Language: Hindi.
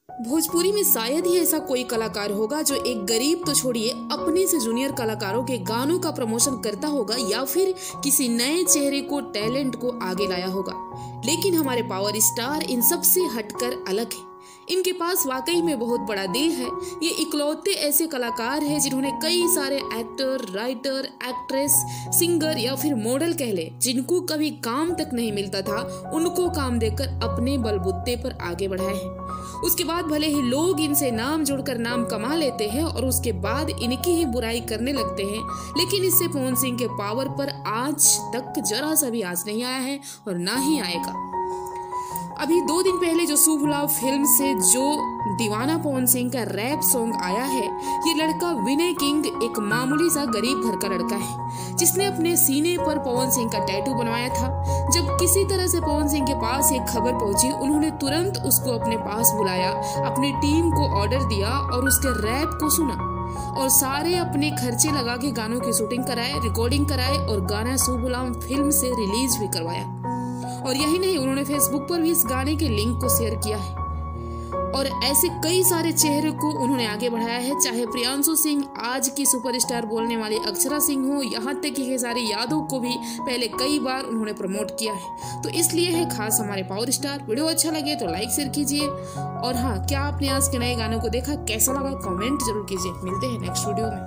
भोजपुरी में शायद ही ऐसा कोई कलाकार होगा जो एक गरीब तो छोड़िए अपने से जूनियर कलाकारों के गानों का प्रमोशन करता होगा या फिर किसी नए चेहरे को टैलेंट को आगे लाया होगा। लेकिन हमारे पावर स्टार इन सब से हटकर अलग है। इनके पास वाकई में बहुत बड़ा दिल है। ये इकलौते ऐसे कलाकार हैं जिन्होंने कई सारे एक्टर, राइटर, एक्ट्रेस, सिंगर या फिर मॉडल कह ले, जिनको कभी काम तक नहीं मिलता था, उनको काम देकर अपने बलबूते पर आगे बढ़ाए हैं। उसके बाद भले ही लोग इनसे नाम जोड़कर नाम कमा लेते हैं और उसके बाद इनकी ही बुराई करने लगते हैं, लेकिन इससे पवन सिंह के पावर पर आज तक जरा सा भी आंच नहीं आया है और ना ही आएगा। अभी 2 दिन पहले जो शुभ लाभ फिल्म से जो दीवाना पवन सिंह का रैप सॉन्ग आया है, ये लड़का विनय किंग एक मामूली सा गरीब घर का लड़का है जिसने अपने सीने पर पवन सिंह का टैटू बनवाया था। जब किसी तरह से पवन सिंह के पास एक खबर पहुंची, उन्होंने तुरंत उसको अपने पास बुलाया, अपनी टीम को ऑर्डर दिया और उसके रैप को सुना और सारे अपने खर्चे लगा के गानों की शूटिंग कराए, रिकॉर्डिंग कराए और गाना शुभ लाभ फिल्म से रिलीज भी करवाया। और यही नहीं, उन्होंने फेसबुक पर भी इस गाने के लिंक को शेयर किया है और ऐसे कई सारे चेहरे को उन्होंने आगे बढ़ाया है, चाहे प्रियांशु सिंह, आज की सुपरस्टार बोलने वाली अक्षरा सिंह हो, यहाँ तक कि खेसारी यादव को भी पहले कई बार उन्होंने प्रमोट किया है। तो इसलिए है खास हमारे पावर स्टार। वीडियो अच्छा लगे तो लाइक शेयर कीजिए और हाँ, क्या आपने आज के नए गानों को देखा, कैसा लगा, कमेंट जरूर कीजिए। मिलते हैं नेक्स्ट वीडियो में।